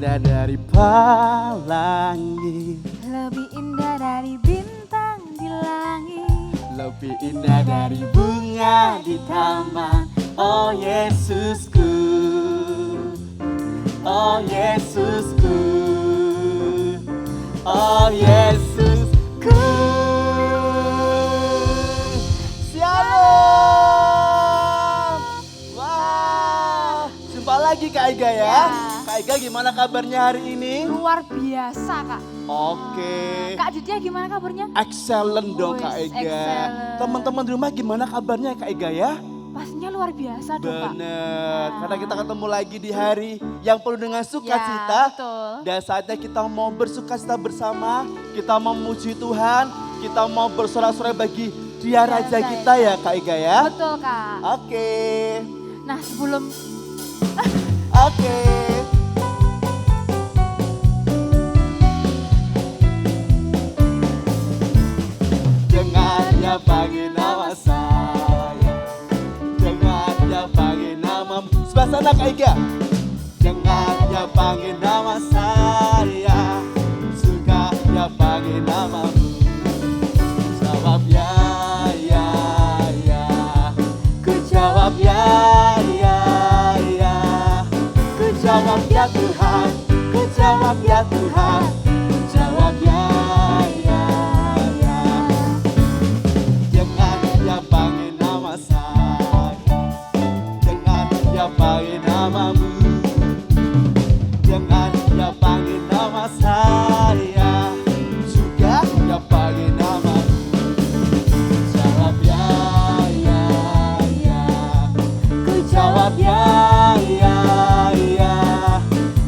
indah dari pelangi, lebih indah dari bintang di langit, lebih indah dari bunga di taman. Oh Yesusku, oh Yesusku, oh Yesusku. Shalom. Wah, jumpa lagi Kak Ega ya. Ya. Kak Ega gimana kabarnya hari ini? luar biasa Kak. Oke. Kak Ditya gimana kabarnya? Excellent dong Kak Wis, Ega. excellent. Teman-teman di rumah gimana kabarnya Kak Ega ya? Pastinya luar biasa dong Kak. Bener, karena kita ketemu lagi di hari yang penuh dengan sukacita. Ya, betul. Dan saatnya kita mau bersukacita bersama, kita memuji Tuhan, kita mau bersorak-sorai bagi Dia Raja Raja kita ya Kak Ega ya. Betul Kak. Oke, Nah sebelum oke. Dengannya panggil nama saya, dengannya panggil nama. Sebelah sana Kak Ega. Dengannya panggil nama saya, sukanya panggil namamu. Jawab ya, ya, ya. Ku jawab ya, ya, ya. Ku jawab ya Tuhan, ku jawab ya Tuhan. Ku jawab ya, ya, ya. Jangan dia panggil nama saya, jangan dia panggil namamu. Jangan dia panggil nama saya, juga dia panggil namamu. Jawab ya, ya, ya. Ku jawab ya, ya, ya.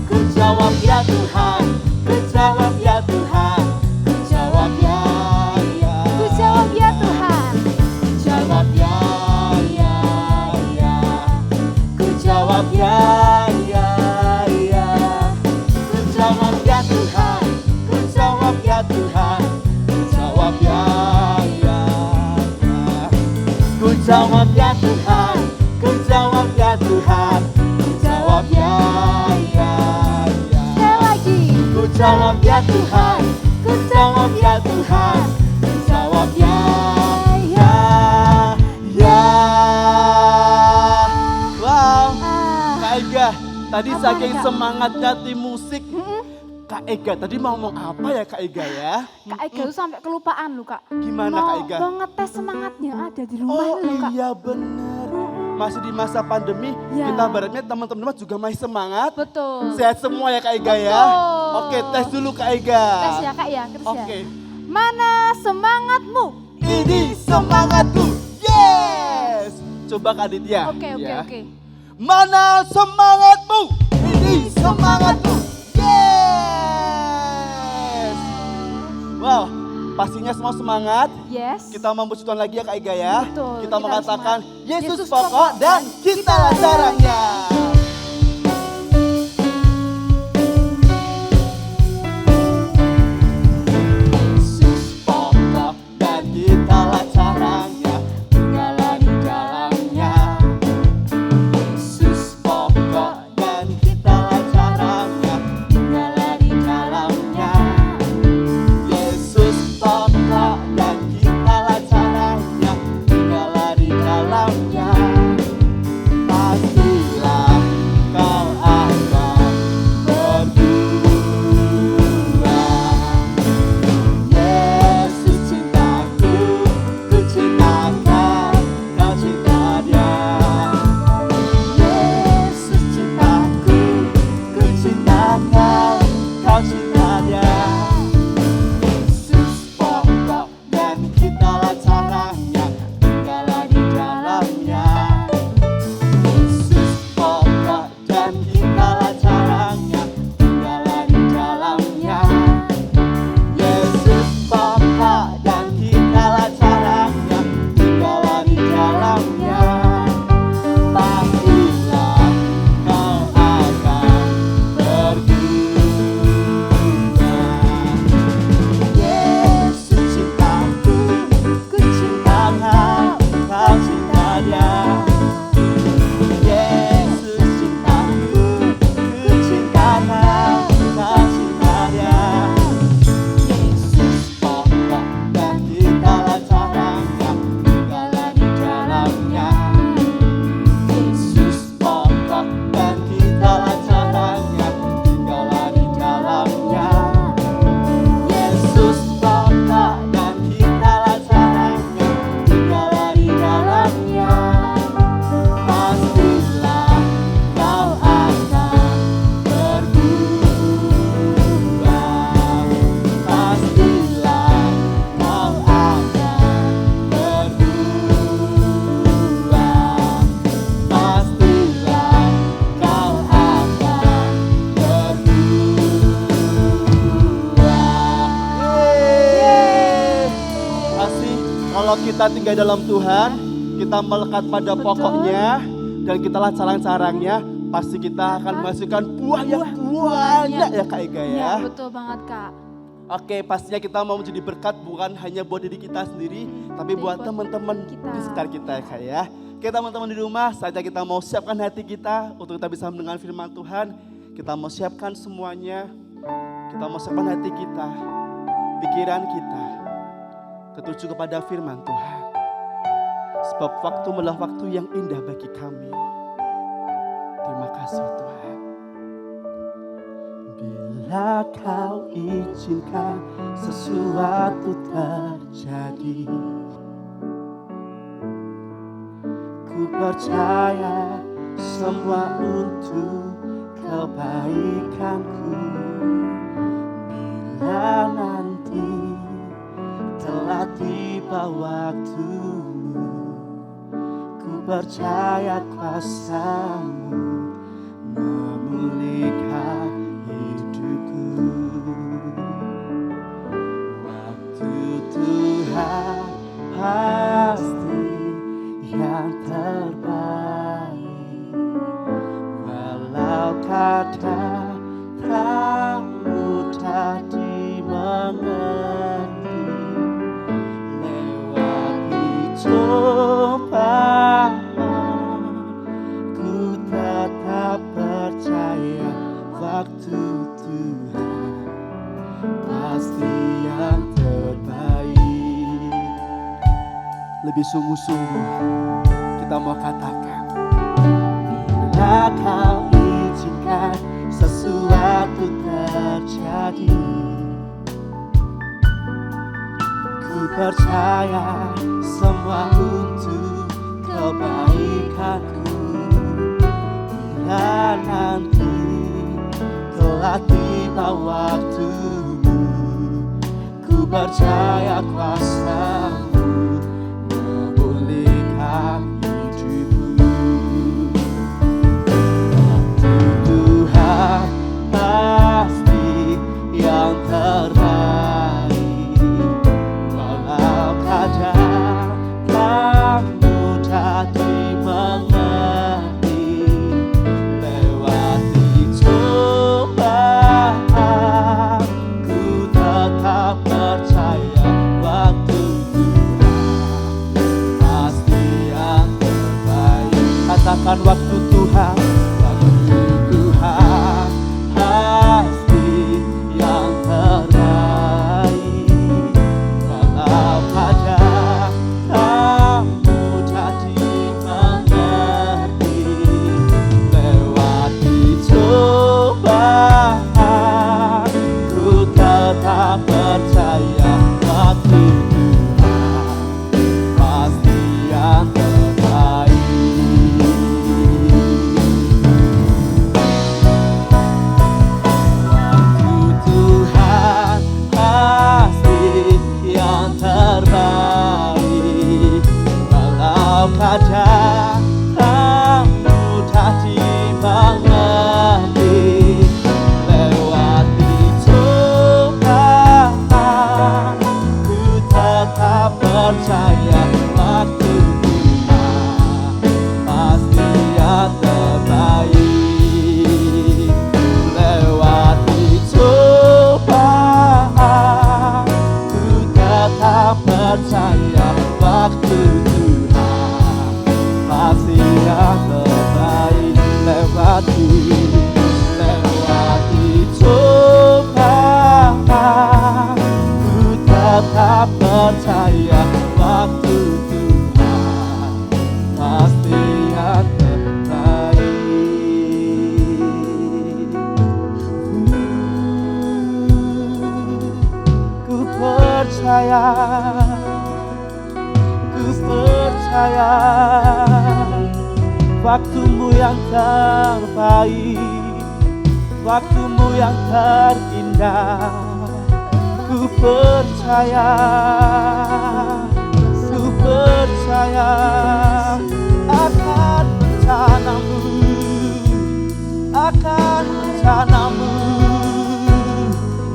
Ku jawab ya Tuhan, ku jawab ya Tuhan. Ku jawab ya, ya. ku jawab ya Tuhan. Jawab ya, ya, ya. Ku jawab ya, ya, ya. Ku jawab ya Tuhan, ku jawab ya Tuhan. Ku jawab ya, ya, ya. Ku jawab ya Tuhan, ku jawab ya Tuhan. Ku jawab ya, ya, ya. Sekali lagi. Ku jawab ya Tuhan, ku jawab ya Tuhan. Ku jawab ya, ya, ya. Wow, Kak Ega, tadi Apa saking nih, Kak? semangatnya tim musik. Mm-mm. Kak Ega tadi mau ngomong apa ya Kak Ega ya? Kak Ega tuh sampai kelupaan lu Kak. Gimana mau, Kak Ega? Mau ngetes semangat yang ada di rumah Oh lu Kak. iya bener. Masih di masa pandemi, Ya. kita baratnya teman-teman juga masih semangat. Betul. Sehat semua ya Kak Ega ya? Betul. Oke, tes dulu Kak Ega. Tes ya Kak ya, terus Oke. ya. Mana semangatmu? Ini semangatku, yes! Coba Kak Ditya. Oke. ya. Mana semangatmu? Ini semangatku, yes! Wow, pastinya semua semangat. Yes. Kita memuji Tuhan lagi ya Kak Ega ya. Betul, Kita kita mengatakan harus Yesus Yesus pokok pokok dan kita caranya. Yesus pokok dan kita caranya, tinggallah di dalamnya. Yesus pokok dan kita caranya, tinggallah di dalamnya. Yesus pokok dan kita caranya, tinggallah di dalamnya. Pastilah Kalau kita tinggal dalam Tuhan, kita melekat pada Betul. pokoknya, dan kita lah carang-carangnya, pasti kita akan menghasilkan buah yang banyak ya Kak Ega Iya, ya. betul banget Kak. Oke, pastinya kita mau menjadi berkat bukan hanya buat diri kita sendiri, tapi buat buat teman-teman kita. di sekitar kita ya Kak ya. Oke teman-teman di rumah, saatnya kita mau siapkan hati kita untuk kita bisa mendengar firman Tuhan. Kita mau siapkan semuanya, kita mau siapkan hati kita, pikiran kita, tertuju kepada firman Tuhan. Sebab waktu adalah waktu yang indah bagi kami. Terima kasih Tuhan. Bila kau izinkan sesuatu terjadi, ku percaya semua untuk kebaikanku. Bila nanti telah tiba waktumu, ku percaya kuasa-Mu memulihkan hidupku. Waktu Tuhan pasti yang terbaik, walau kadang tak mudah dimengerti. Lewati cobaan, ku tetap percaya waktu Tuhan pasti yang terbaik. Lebih sungguh-sungguh kita mau katakan, bila kau izinkan sesuatu terjadi, ku percaya semua untuk kebaikanku. Bila nanti telah tiba waktumu, ku percaya kuasa-Mu memulihkan hidupku. Waktu Tuhan pasti yang terbaik, walau kadang tak mudah dimengerti. Lewati cobaan, ku tetap percaya waktu Tuhan pasti yang terbaik. Katakan waktu Tuhan, waktu Tuhan pasti yang terbaik, walau kadang tak mudah dimengerti. Lewati cobaan, ku tetap percaya waktu Tuhan pasti yang terbaik. Waktu Tuhan pasti yang terbaik, walau kadang tak mudah dimengerti. Lewati cobaan, ku tetap percaya waktu Tuhan pasti yang terbaik. Lewati cobaan, ku tetap percaya waktu Tuhan pasti yang terbaik. Lewati cobaan, ku tetap percaya waktu Tuhan pasti yang terbaik. Ku percaya, ku percaya waktumu yang terbaik, waktumu yang terindah. Ku percaya akan rencanamu, akan rencanamu,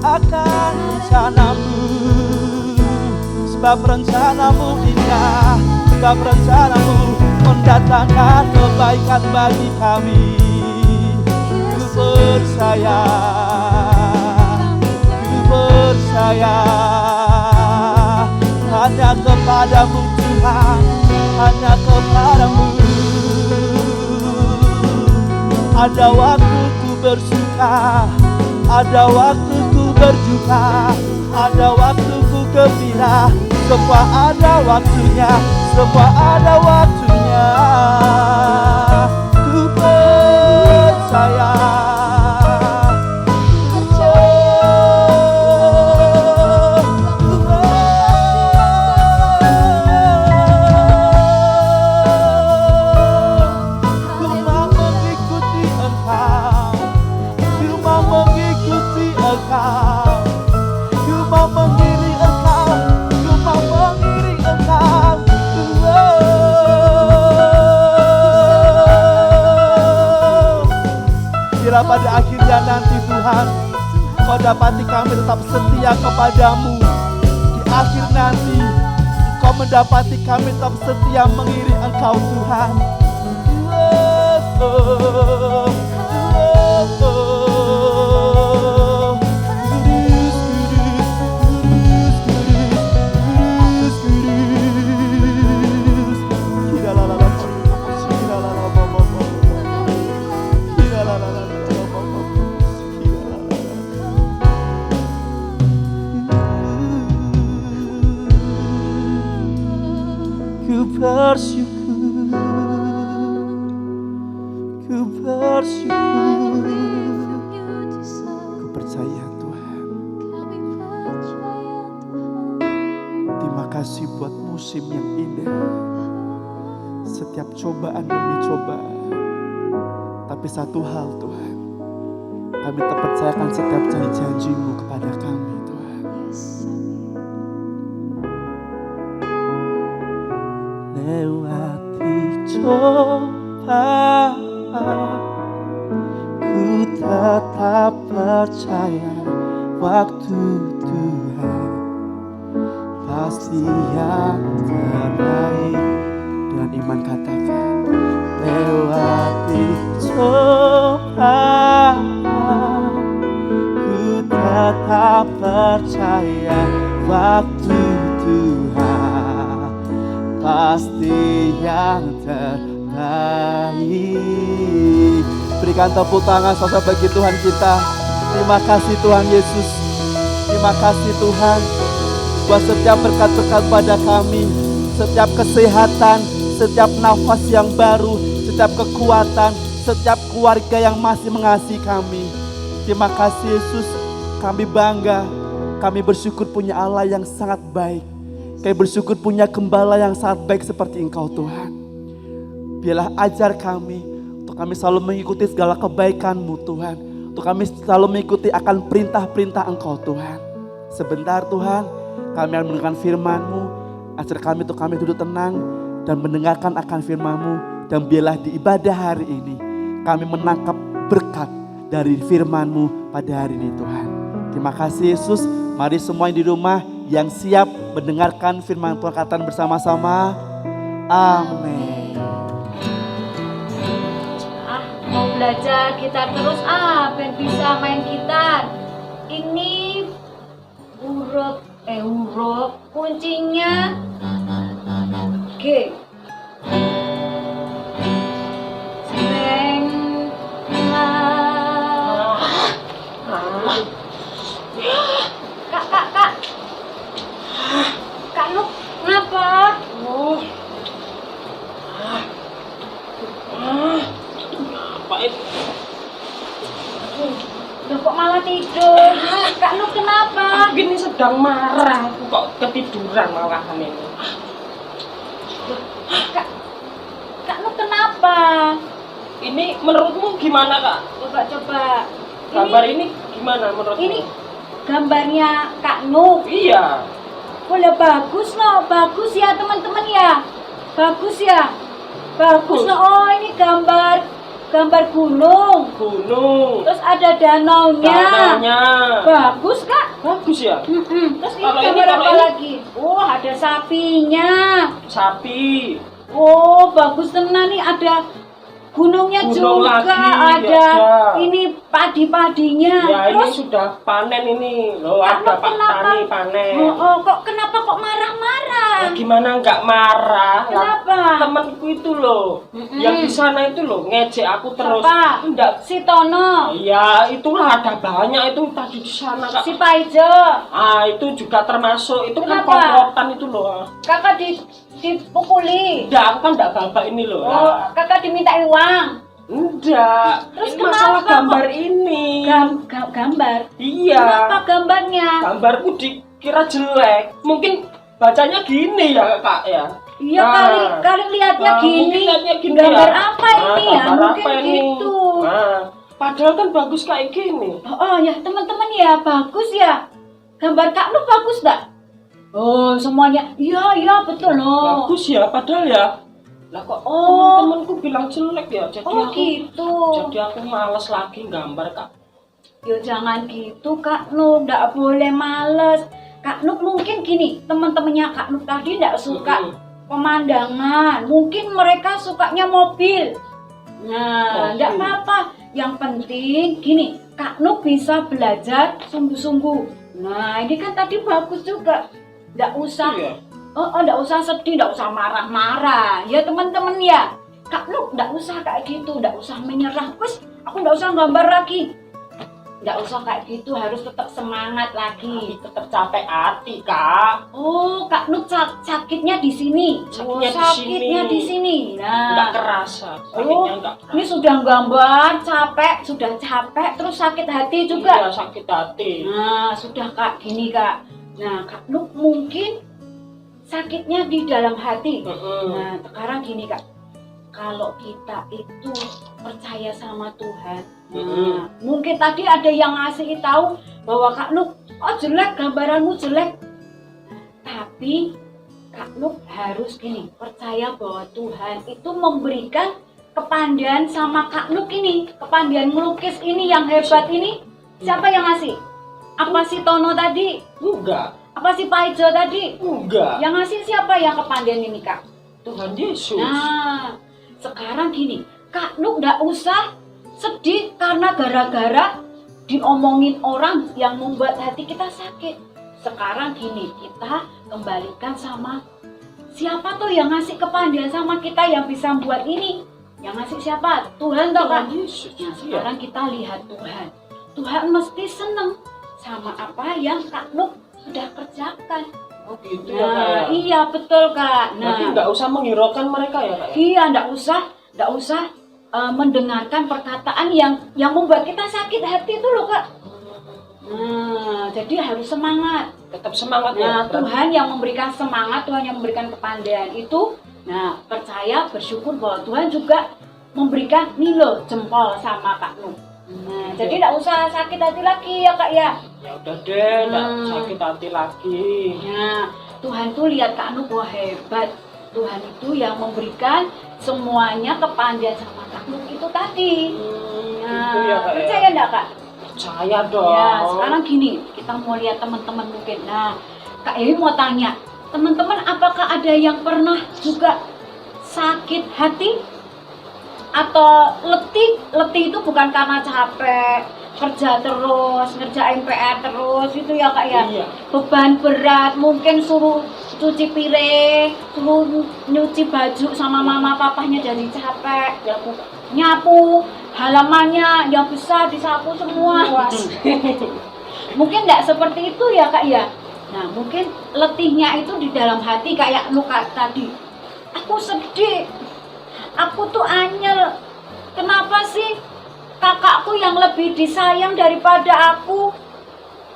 akan rencanamu. sebab rencanamu indah, sebab rencanamu mendatangkan kebaikan bagi kami. Ku percaya, ku percaya hanya kepadamu Tuhan, hanya kepadamu. Ada waktu ku bersuka, ada waktu ku berduka, ada waktu ku gembira. Semua ada waktunya, semua ada waktunya. Ku percaya. Pada akhirnya nanti Tuhan, Kau dapati kami tetap setia kepadamu. Di akhir nanti Kau mendapati kami tetap setia mengiring Engkau Tuhan. Ku bersyukur, ku percaya Tuhan. Terima kasih buat musim yang indah, setiap cobaan demi cobaan. Tapi satu hal Tuhan, kami terpercayakan setiap janji-janji-Mu kepada kami Tuhan. Lewati cobaan, ku tetap percaya waktu Tuhan pasti yang terbaik. Dengan iman katakan, lewati cobaan, ku tetap percaya waktu Tuhan pasti yang terbaik. Berikan tepuk tangan saudara bagi Tuhan kita. Terima kasih Tuhan Yesus. Terima kasih Tuhan buat setiap berkat-berkat pada kami, setiap kesehatan, setiap nafas yang baru, setiap kekuatan, setiap keluarga yang masih mengasihi kami. Terima kasih Yesus. Kami bangga, kami bersyukur punya Allah yang sangat baik. Kami bersyukur punya gembala yang sangat baik seperti Engkau Tuhan. Biarlah ajar kami, untuk kami selalu mengikuti segala kebaikan-Mu Tuhan. Untuk kami selalu mengikuti akan perintah-perintah Engkau Tuhan. Sebentar Tuhan, kami akan mendengarkan firman-Mu. Ajar kami untuk kami duduk tenang dan mendengarkan akan firman-Mu. Dan biarlah di ibadah hari ini, kami menangkap berkat dari firman-Mu pada hari ini Tuhan. Terima kasih Yesus. Mari semua yang di rumah yang siap mendengarkan firman Tuhan katakan bersama-sama. Amin. Mau belajar gitar terus biar bisa main gitar. Ini huruf kuncinya G. Kak Nuk, kenapa? Apa itu? Loh, kok malah tidur? Kak Nuk kenapa? Aku ini sedang marah, aku kok ketiduran malahan ini. Kak Nuk kenapa? Ini menurutmu gimana Kak? Coba. Gambar ini gimana menurutmu? Ini gambarnya Kak Nuk. Iya. Boleh bagus loh, bagus ya teman-teman ya. Bagus ya. Bagus loh. Oh, ini gambar gambar gunung. Gunung. Terus ada danaunya. Danaunya. Bagus Kak. Bagus ya? Terus ini Kalau ini, gambar kalau apa ini? lagi? Oh, ada sapinya. Sapi. Oh, bagus tenan nih, ada gunungnya Gunung juga, lagi, ada ada. ini padi-padinya. Ya ini Terus sudah panen ini. Loh Kak ada Nuk, Pak kenapa? Tani panen. kok kenapa kok marah-marah? Ya, gimana nggak marah? Lah, Kenapa? temanku itu loh, yang di sana itu loh ngejek aku terus. Siapa? Enggak. Si Tono, Ya itulah ada banyak itu tadi di sana Kak. si Paijo, Ah itu juga termasuk itu kan Kenapa? komplotan itu loh. kakak dipukuli. Enggak, aku kan enggak babak ini loh. Oh, kakak diminta uang. Enggak. Terus Ini masalah kenapa gambar kok? ini. Gambar. Iya. Kenapa gambarnya? Gambarku dikira jelek. Mungkin bacanya gini ya Kak ya. Iya Nah. kali lihatnya Nah, mungkin gini. lihatnya gini Gambar ya. apa ini ya? Gambar Mungkin apa ini? gitu. Nah, padahal kan bagus kayak gini. Oh ya teman-teman ya, bagus ya. Gambar Kak Nuk bagus tak? Oh semuanya, iya betul loh. Bagus ya, padahal ya. Lah kok Oh. teman-temanku bilang jelek ya. Jadi Oh aku gitu. jadi aku males lagi gambar Kak. Yo jangan gitu Kak Nuk, nggak boleh males. Kak Nuk mungkin gini, teman-temannya Kak Nuk tadi nggak suka pemandangan. Mungkin mereka sukanya mobil. Nah, Mobil. nggak apa-apa. Yang penting gini, Kak Nuk bisa belajar sungguh-sungguh. Nah, ini kan tadi bagus juga. Nggak usah, Iya. nggak usah sedih, nggak usah marah-marah. Ya teman-teman ya, Kak Nuk nggak usah kayak gitu, nggak usah menyerah. Wes, aku nggak usah gambar lagi. Nggak usah kayak gitu, harus tetap semangat lagi. Tetap capek hati Kak. Oh, Kak Nuk sakitnya di sini. Sakitnya di sini. Enggak Nah, kerasa. Sakitnya enggak kerasa. ini sudah gambar, sudah capek, terus sakit hati juga. Iya, sakit hati. Nah, sudah Kak, gini Kak. Nah, Kak Nuk mungkin sakitnya di dalam hati. Nah, sekarang gini Kak. Kalau kita itu percaya sama Tuhan, nah, mungkin tadi ada yang ngasih tahu bahwa Kak Nuk, oh jelek, gambaranmu jelek. Tapi Kak Nuk harus gini, percaya bahwa Tuhan itu memberikan kepandaian sama Kak Nuk ini, kepandaian melukis ini yang hebat ini. Siapa yang ngasih? Apa si Tono tadi? Enggak. Apa si Paijo tadi? Enggak. Yang ngasih siapa yang kepandaian ini Kak? Tuhan Yesus. Nah, sekarang gini, Kak Nuk nggak usah sedih karena gara-gara diomongin orang yang membuat hati kita sakit. Sekarang gini, kita kembalikan sama siapa tuh yang ngasih kepandaian sama kita yang bisa buat ini. Yang ngasih siapa? Tuhan toh Kak. Tuhan Yesus. Nah, Iya. sekarang kita lihat Tuhan. Tuhan mesti seneng sama apa yang Kak Nuk sudah kerjakan. Oh gitu ya Kak ya. Nah, iya betul Kak. Berarti Nah, enggak usah menghiraukan mereka ya Kak ya. iya, nggak usah mendengarkan perkataan yang membuat kita sakit hati itu loh Kak. Nah, jadi harus semangat. Tetap semangat Nah, ya. Tuhan yang memberikan semangat, Tuhan yang memberikan kepandaian itu. Nah, percaya, bersyukur bahwa Tuhan juga memberikan nih loh jempol sama Kak Nuk. Nah, jadi nggak usah sakit hati lagi ya Kak ya. Ya udah deh, enggak sakit hati lagi. Nah, Tuhan tuh lihat Kak Nuk, wah hebat. Tuhan itu yang memberikan semuanya kepandaian sama Kak Nuk itu tadi. Nah, Gitu ya Kak ya. percaya enggak Kak? Percaya dong. Ya, sekarang gini, kita mau lihat teman-teman mungkin. Nah, Kak Ewi mau tanya, teman-teman apakah ada yang pernah juga sakit hati? Atau letih? Letih itu bukan karena capek, kerja terus, ngerjain PR terus, itu ya Kak ya? Iya. Beban berat, mungkin suruh cuci piring, suruh nyuci baju sama mama papahnya jadi capek, nyapu halamannya yang besar disapu semua. Mungkin nggak seperti itu ya Kak ya. Nah mungkin letihnya itu di dalam hati kayak luka tadi. Aku sedih, aku tuh anyel. Kenapa sih kakakku yang lebih disayang daripada aku?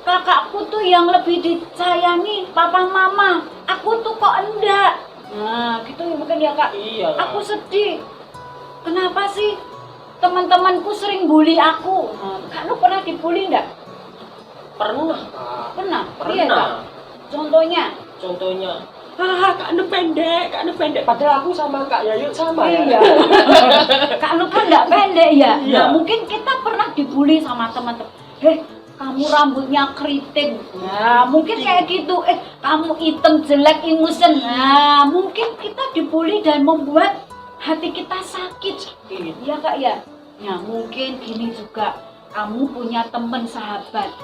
Kakakku tuh yang lebih disayangi papa mama, aku tuh kok enggak. Nah gitu mungkin ya Kak. Iya. Kak. Aku sedih. Kenapa sih teman-temanku sering bully aku? Kak lu pernah dibully enggak? Pernah Kak. Pernah? Pernah. Iya Kak. Contohnya? Contohnya Kak Anu pendek. Padahal aku sama Kak Yayu sama ya. Iya. Kak Anu kan nggak pendek ya. Iya. Nah, mungkin kita pernah dibully sama teman-teman. Kamu rambutnya keriting. Nah, mungkin kayak gitu. Kamu hitam jelek ingusen. Nah, mungkin kita dibully dan membuat hati kita sakit. Iya Kak ya. Nah, mungkin gini juga. Kamu punya teman sahabat.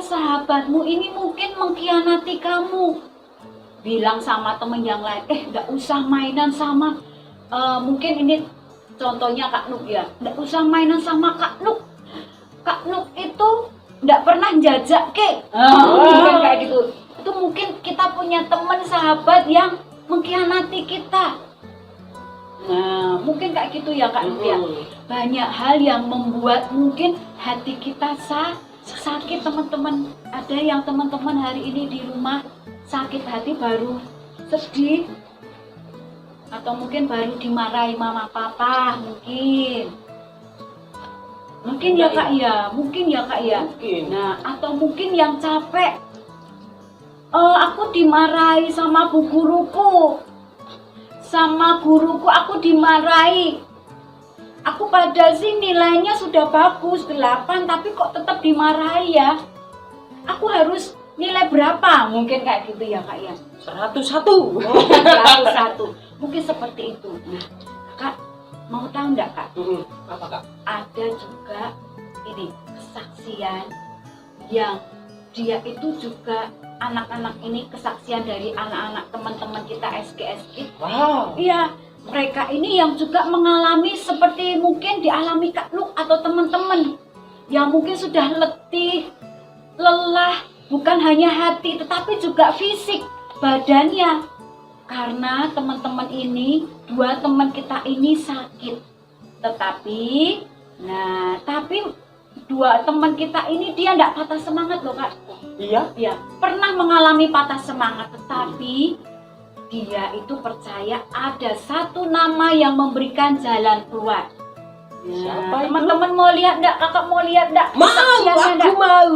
Sahabatmu ini mungkin mengkhianati kamu. Bilang sama temen yang lain, nggak usah mainan sama, mungkin ini contohnya Kak Nuk ya, nggak usah mainan sama Kak Nuk. Kak Nuk itu nggak pernah jajak ke, mungkin kayak gitu. Itu mungkin kita punya teman sahabat yang mengkhianati kita. Nah, mungkin kayak gitu ya Kak Nuk ya. Banyak hal yang membuat mungkin hati kita sakit teman-teman. Ada yang teman-teman hari ini di rumah sakit hati baru sedih, atau mungkin baru dimarahi mama papa, mungkin ya Kak ya, mungkin. Nah, atau mungkin yang capek, aku dimarahi sama bu guruku, aku dimarahi. Aku padahal sih nilainya sudah bagus 8, tapi kok tetap dimarahi ya. Aku harus nilai berapa? Mungkin kayak gitu ya Kak ya. 101. 101. Mungkin seperti itu. Nah, Kak, mau tahu nggak Kak? Apa Kak? Ada juga ini kesaksian yang dia itu juga anak-anak ini, kesaksian dari anak-anak teman-teman kita SG. Wow. Iya, mereka ini yang juga mengalami seperti mungkin dialami Kak Nuk atau teman-teman yang mungkin sudah letih, lelah. Bukan hanya hati, tetapi juga fisik, badannya. Karena teman-teman ini, 2 teman kita ini sakit. Tapi 2 teman kita ini dia tidak patah semangat loh Kak. Iya? Ya, pernah mengalami patah semangat, tetapi dia itu percaya ada satu nama yang memberikan jalan keluar. Siapa itu? Teman-teman mau lihat enggak? Kakak mau lihat enggak? Aku mau.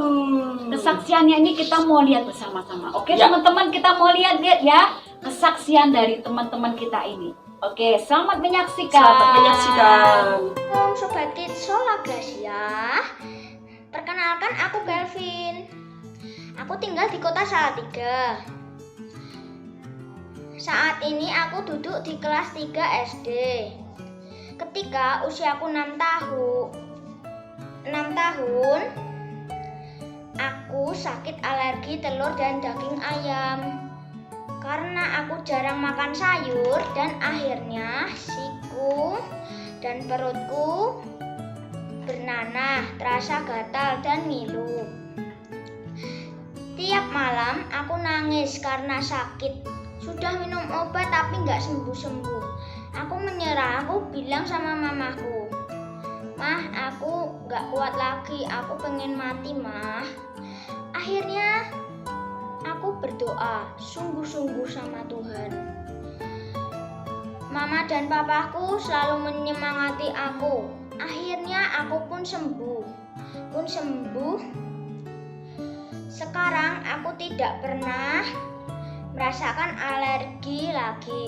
Kesaksiannya ini kita mau lihat bersama-sama. Oke, Ya. teman-teman, kita mau lihat ya kesaksian dari teman-teman kita ini. Oke, selamat menyaksikan. Halo Sobat Kids Sola Gracia. Perkenalkan aku Kelvin. Aku tinggal di kota Salatiga. Saat ini aku duduk di kelas 3 SD. Ketika usiaku 6 tahun, aku sakit alergi telur dan daging ayam. Karena aku jarang makan sayur dan akhirnya siku dan perutku bernanah, terasa gatal dan ngilu. Tiap malam aku nangis karena sakit. Sudah minum obat tapi nggak sembuh-sembuh. Aku menyerah, aku bilang sama mamaku, "Mah, aku nggak kuat lagi, aku pengen mati, Mah." Akhirnya aku berdoa sungguh-sungguh sama Tuhan. Mama dan papaku selalu menyemangati aku. Akhirnya aku pun sembuh. Sekarang aku tidak pernah merasakan alergi lagi.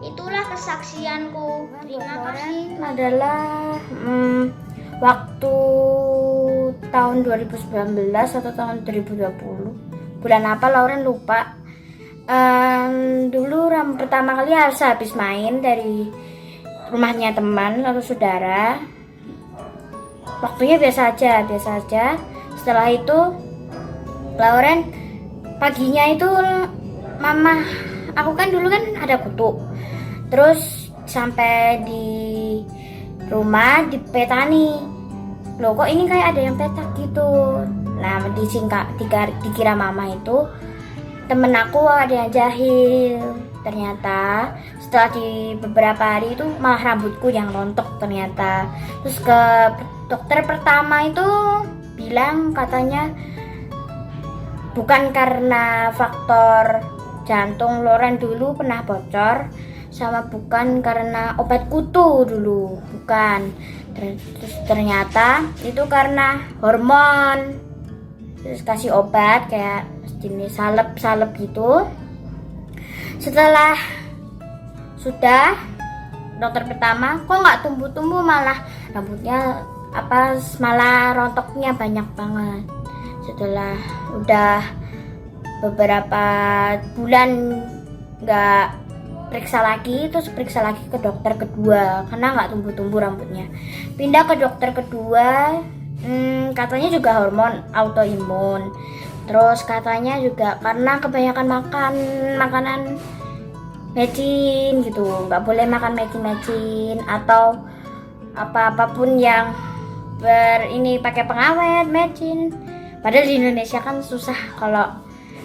Itulah kesaksianku. Terima kasih. Adalah waktu tahun 2019 atau tahun 2020. Bulan apa Lauren lupa. Dulu pertama kali Elsa habis main dari rumahnya teman atau saudara. Waktunya biasa aja. Setelah itu Lauren paginya itu mama, aku kan dulu kan ada kutu. Terus sampai di rumah dipetani. Loh kok ini kayak ada yang petak gitu. Nah dikira mama itu temen aku ada yang jahil. Ternyata setelah di beberapa hari itu malah rambutku yang rontok ternyata. Terus ke dokter pertama itu bilang katanya bukan karena faktor jantung Lauren dulu pernah bocor, sama bukan karena obat kutu dulu, bukan. Terus ternyata itu karena hormon. Terus kasih obat kayak jenis salep gitu. Setelah sudah dokter pertama, kok nggak tumbuh-tumbuh, malah rambutnya malah rontoknya banyak banget. Setelah udah beberapa bulan nggak periksa lagi, terus periksa lagi ke dokter kedua karena nggak tumbuh-tumbuh rambutnya. Pindah ke dokter kedua, katanya juga hormon autoimun. Terus katanya juga karena kebanyakan makan makanan mecin gitu, nggak boleh makan mecin atau apapun yang ini pakai pengawet mecin. Padahal di Indonesia kan susah kalau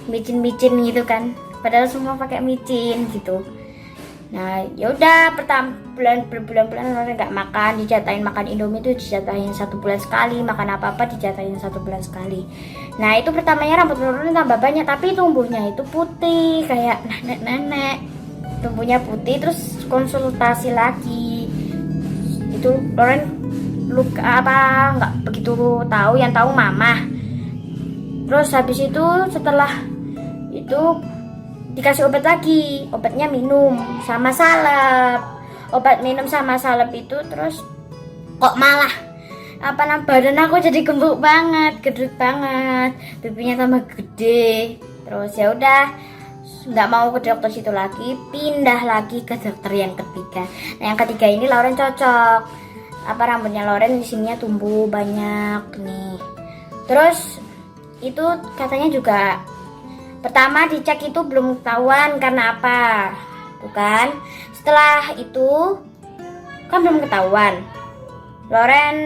micin gitu kan, padahal semua pakai micin gitu. Nah yaudah, berbulan-bulan orang nggak makan, dijatahin makan Indomie itu dijatahin 1 bulan sekali, makan apa-apa dijatahin 1 bulan sekali. Nah itu pertamanya rambut Loren tambah banyak, tapi tumbuhnya itu putih kayak nenek-nenek, tumbuhnya putih. Terus konsultasi lagi, itu Loren luka nggak begitu tahu, yang tahu mama. Terus habis itu setelah itu dikasih obat lagi, obatnya minum sama salep. Obat minum sama salep itu terus kok malah badan aku jadi gemuk banget, gendut banget, pipinya tambah gede. Terus ya udah nggak mau ke dokter situ lagi, pindah lagi ke dokter yang ketiga. Nah yang ketiga ini Loren cocok, rambutnya Loren di sininya tumbuh banyak nih. Terus itu katanya juga pertama dicek itu belum ketahuan karena apa tuh kan. Setelah itu kan belum ketahuan, Loren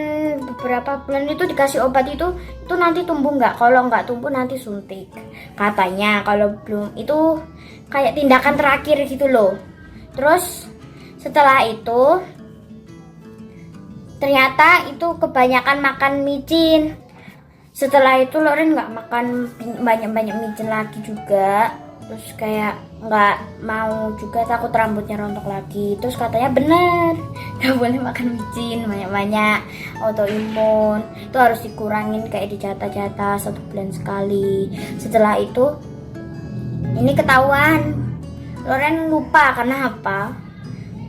beberapa bulan itu dikasih obat itu nanti tumbuh nggak, kalau nggak tumbuh nanti suntik katanya. Kalau belum itu kayak tindakan terakhir gitu loh. Terus setelah itu ternyata itu kebanyakan makan micin. Setelah itu Loren nggak makan banyak-banyak micin lagi juga. Terus kayak nggak mau juga, takut rambutnya rontok lagi. Terus katanya bener nggak boleh makan micin banyak-banyak, autoimun. Itu harus dikurangin kayak dijata-jata 1 bulan sekali. Setelah itu ini ketahuan, Loren lupa karena apa,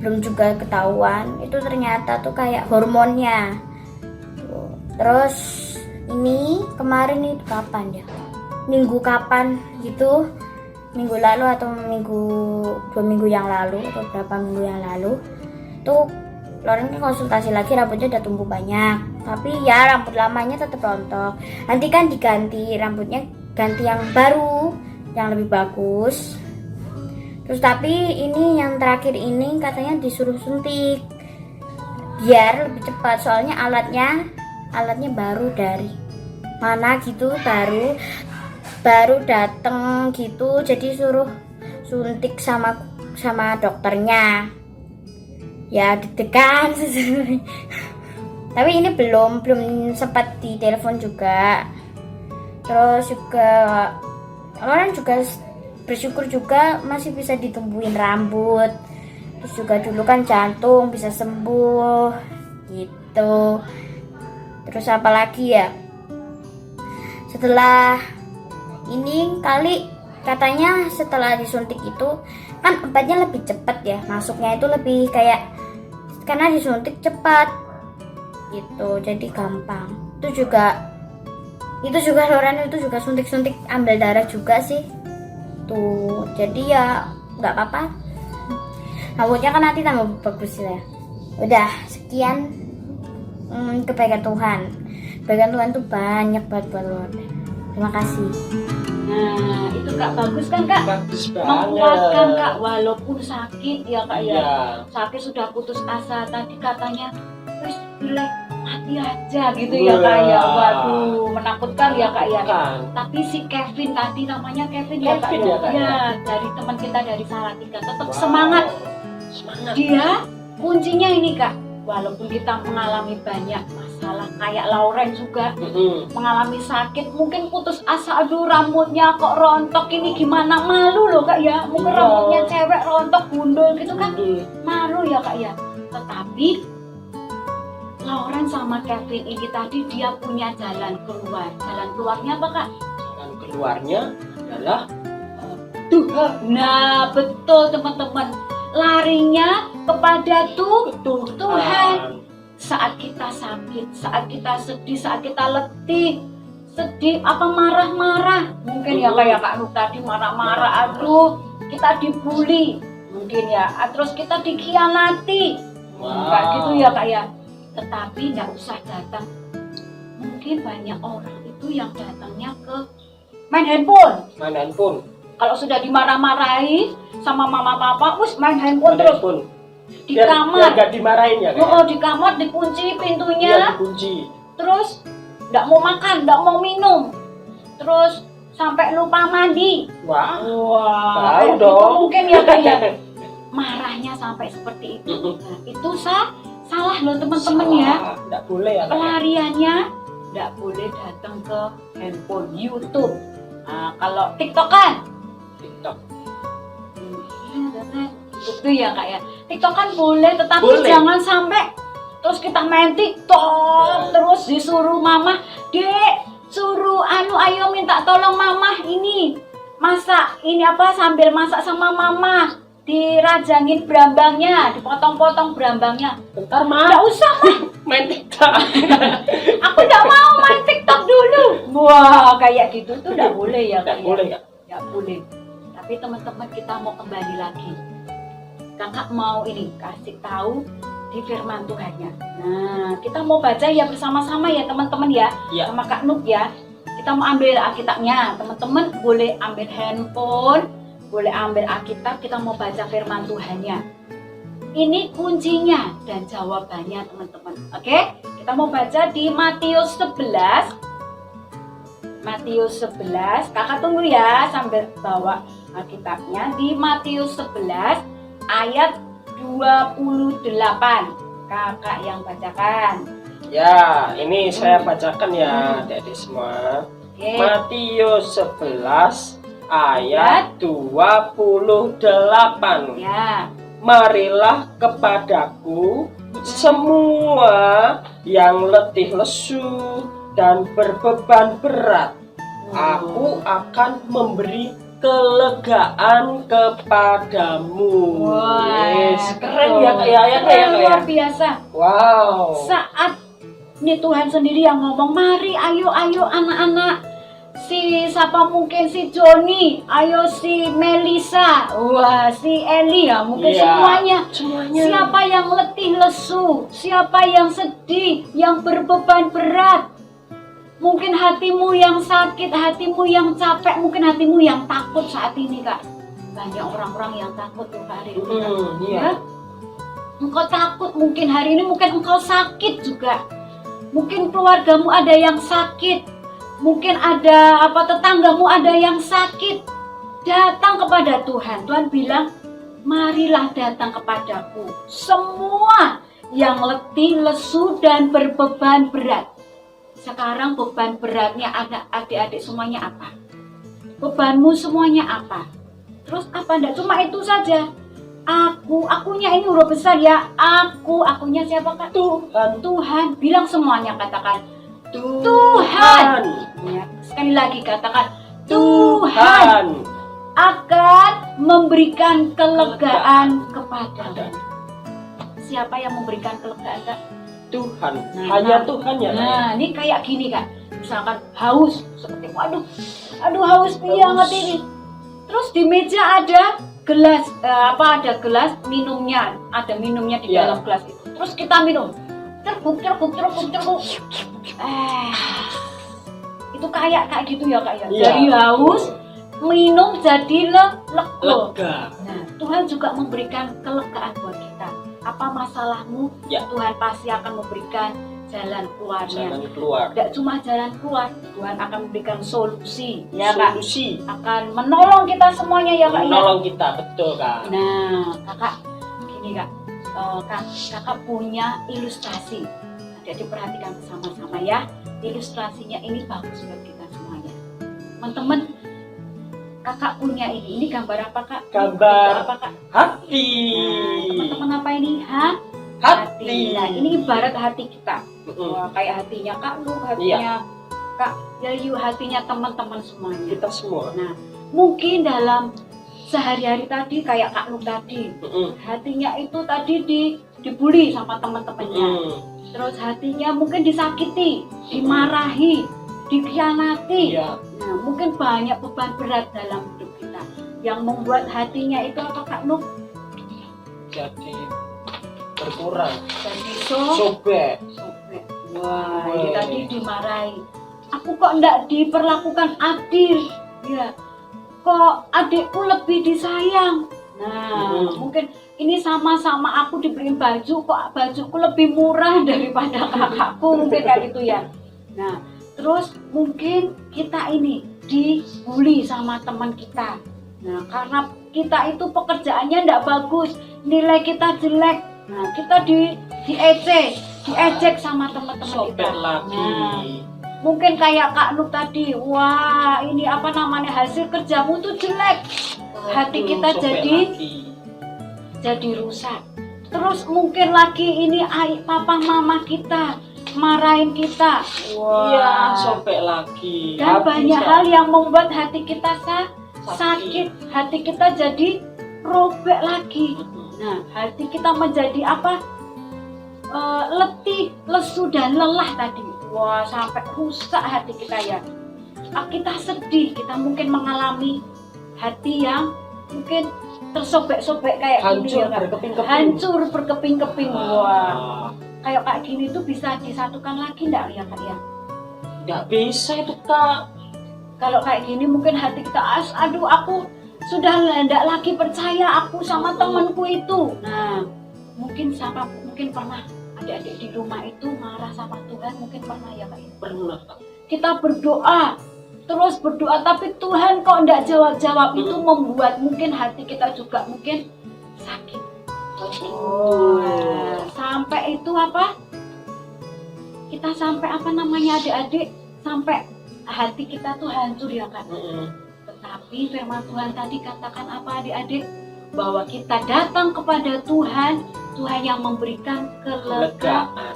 belum juga ketahuan. Itu ternyata tuh kayak hormonnya. Terus ini kemarin itu kapan ya, minggu kapan gitu, minggu lalu atau 2 minggu yang lalu atau berapa minggu yang lalu tuh Loren konsultasi lagi, rambutnya udah tumbuh banyak, tapi ya rambut lamanya tetap rontok. Nanti kan diganti rambutnya, ganti yang baru yang lebih bagus. Terus tapi ini yang terakhir ini katanya disuruh suntik biar lebih cepat, soalnya alatnya baru dari mana gitu, baru dateng gitu, jadi suruh suntik sama dokternya. Ya deg-degan tapi ini belum sempat di telepon juga. Terus juga orang juga bersyukur juga masih bisa ditumbuhin rambut. Terus juga dulu kan jantung bisa sembuh gitu. Terus apa lagi ya, setelah ini kali katanya setelah disuntik itu kan obatnya lebih cepat ya, masuknya itu lebih kayak karena disuntik cepat gitu, jadi gampang. Itu juga Loren itu juga suntik ambil darah juga sih tuh, jadi ya nggak apa-apa, rambutnya kan nanti tambah bagus ya. Udah sekian kebaikan Tuhan tuh banyak buat Loren. Terima kasih. Nah itu Kak, bagus kan Kak, Bagus menguatkan banget. Kak walaupun sakit ya Kak ya. Iya. Sakit sudah putus asa, tadi katanya terus bilang mati aja gitu ya Kak ya. Waduh menakutkan ya Kak ya. Kan. Tapi si Kevin tadi, namanya Kevin ya Kak Kevin ya, ya, Kak, ya? dari teman kita dari Salatiga, tetap Wow. semangat. Semangat. Dia kuncinya ini Kak, walaupun kita mengalami banyak masalah kayak Loren juga mengalami sakit, mungkin putus asa, aduh rambutnya kok rontok ini gimana, malu loh Kak ya, mungkin Iya. rambutnya cewek rontok gundul gitu kan, Betul. malu ya Kak ya. Tetapi Loren sama Kevin ini tadi dia punya jalan keluar. Jalan keluarnya apa Kak? Jalan keluarnya adalah Tuhan. Nah, betul teman-teman. Larinya kepada Tuhan. Saat kita sakit, saat kita sedih, saat kita letih, marah-marah. Mungkin ya kayak Kak Nuk tadi marah-marah, aduh, kita dibully. Mungkin ya, terus kita dikhianati. Kayak gitu ya Kak ya. Tetapi nggak usah datang. Mungkin banyak orang itu yang datangnya ke main handphone. Kalau sudah dimarah-marahi sama mama papa, main handphone terus. Di kamar. Biar gak dimarahin ya. Di kamar dikunci pintunya. Iya, dikunci. Terus nggak mau makan, nggak mau minum. Terus sampai lupa mandi. Wah. Tahu Tahu dong. Mungkin ya kayak marahnya sampai seperti itu. Nah, itu salah loh teman-teman ya. Nggak boleh ya. Pelariannya nggak boleh datang ke handphone, YouTube. Nah, kalau TikTokan, TikTok. itu ya Kak ya. TikTokan boleh, tetapi Boleh. jangan sampai terus kita main TikTok, terus disuruh mama, Dek, suruh ayo minta tolong mama ini masak, ini apa sambil masak sama mama, dirajangin berambangnya, dipotong-potong berambangnya. Bentar, Ma. Nggak usah, Ma. Main TikTok. Aku nggak mau main TikTok dulu. Wah, kayak gitu tuh nggak boleh ya Kak. Nggak boleh ya. Nggak boleh. Tapi teman-teman kita mau kembali lagi. Kakak mau ini kasih tahu di firman Tuhannya. Nah, kita mau baca ya bersama-sama ya teman-teman ya. Iya. Sama Kak Nuk ya. Kita mau ambil Alkitabnya. Teman-teman boleh ambil handphone, boleh ambil Alkitab, kita mau baca firman Tuhannya. Ini kuncinya dan jawabannya teman-teman. Oke? Kita mau baca di Matius 11. Matius 11. Kakak tunggu ya sambil bawa Alkitabnya di Matius 11 ayat 28. Kakak yang bacakan. Ya, ini saya bacakan ya, adik-adik semua. Oke. Matius 11 ayat 28. Ya. Marilah kepadaku semua yang letih lesu dan berbeban berat. Aku akan memberi kelegaan kepadamu. Yes, keren ya Kak ya, Luar biasa. Wow. Saat ini Tuhan sendiri yang ngomong, mari ayo anak-anak, siapa mungkin si Joni, ayo si Melisa, wah si Eli ya mungkin Iya, semuanya. Siapa yang letih lesu, siapa yang sedih, yang berbeban berat, mungkin hatimu yang sakit, hatimu yang capek, mungkin hatimu yang takut saat ini Kak. Banyak orang-orang yang takut tuh hari ini Kak. Iya. Ya? Engkau takut, mungkin hari ini mungkin engkau sakit juga. Mungkin keluargamu ada yang sakit. Mungkin ada tetanggamu ada yang sakit. Datang kepada Tuhan. Tuhan bilang, marilah datang kepadaku semua yang letih, lesu dan berbeban berat. Sekarang beban beratnya adik-adik semuanya apa? Bebanmu semuanya apa? Terus apa? Enggak cuma itu saja. Akunya ini huruf besar ya. Akunya siapa Kak? Tuhan. Bilang semuanya, katakan Tuhan. Ya, sekali lagi katakan Tuhan akan memberikan kelegaan kepadamu. Siapa yang memberikan kelegaan Kak? Tuhan. Hanya Tuhan ya. Nah, ini kayak gini Kak. Misalkan haus, seperti aduh haus banget ini. Terus di meja ada gelas, ada gelas minumnya, ada minumnya di dalam gelas itu. Terus kita minum. Terbuk. Itu kayak gitu ya Kak ya. Iya. Dari haus minum jadi lega. Lega. Nah, Tuhan juga memberikan kelegaan buat kita. Apa masalahmu? Ya. Tuhan pasti akan memberikan jalan keluarnya. Jalan keluar. Tidak cuma jalan keluar, Tuhan akan memberikan solusi, ya Kak. Solusi. Akan menolong kita semuanya ya Kak. Menolong kita, betul Kak. Nah, Kakak, gini Kak, Kakak punya ilustrasi. Jadi perhatikan bersama-sama ya. Ilustrasinya ini bagus buat kita semuanya. Teman-teman, Kakak punya ini gambar apa Kak? Gambar apa Kak? hati. Nah, teman-teman apa ini? Hati. Nah, ini ibarat hati kita. Wah, kayak hatinya Kak Lu, hatinya Kak Yayu, hatinya teman-teman semuanya. Kita semua. Nah, mungkin dalam sehari-hari tadi kayak Kak Nuk tadi, Mm-mm. hatinya itu tadi dibully sama teman-temannya. Mm. Terus hatinya mungkin disakiti, dimarahi, dikhianati. Iya. Nah, mungkin banyak beban berat dalam hidup kita yang membuat hatinya itu apa Kak Nuk? Jadi berkurang. Jadi Sobek. sobek. Wah, ini tadi dimarahi. Aku kok enggak diperlakukan adil? Ya. Kok adikku lebih disayang? Nah, mungkin ini sama-sama aku dibeliin baju, kok bajuku lebih murah daripada kakakku, mungkin kayak gitu ya. Nah, terus mungkin kita ini dibully sama teman kita. Nah, karena kita itu pekerjaannya enggak bagus, nilai kita jelek. Nah, kita diejek sama teman-teman kita. Sobek lagi. Nah, mungkin kayak Kak Nuk tadi, wah ini apa namanya, hasil kerjamu tuh jelek, hati kita Sobek jadi rusak. Terus mungkin lagi ini papa mama kita marahin kita, Iya, sobek lagi. dan Habis, banyak Kak. hal yang membuat hati kita sakit, hati kita jadi robek lagi. Nah, hati kita menjadi apa? Letih, lesu dan lelah tadi. Wah, sampai rusak hati kita ya. Kita sedih, kita mungkin mengalami hati yang mungkin tersobek-sobek kayak Hancur gini ya, Kak. berkeping-keping. Hancur berkeping-keping. Wah, Ah, kayak gini tuh bisa disatukan lagi enggak ya Kak ya? nggak bisa itu Kak. Kalau kayak gini mungkin hati kita, aduh aku sudah enggak lagi percaya aku sama temanku itu. Nah, mungkin pernah adik-adik di rumah itu marah sama Tuhan, mungkin pernah ya Kak ya? Pernah Kak. Kita berdoa, terus berdoa tapi Tuhan kok enggak jawab-jawab. Itu membuat mungkin hati kita juga mungkin sakit. Nah, sampai itu apa? Kita sampai apa namanya adik-adik, sampai hati kita tuh hancur ya Kak. Tetapi firman Tuhan tadi katakan apa adik-adik? Bahwa kita datang kepada Tuhan, Tuhan yang memberikan kelegaan.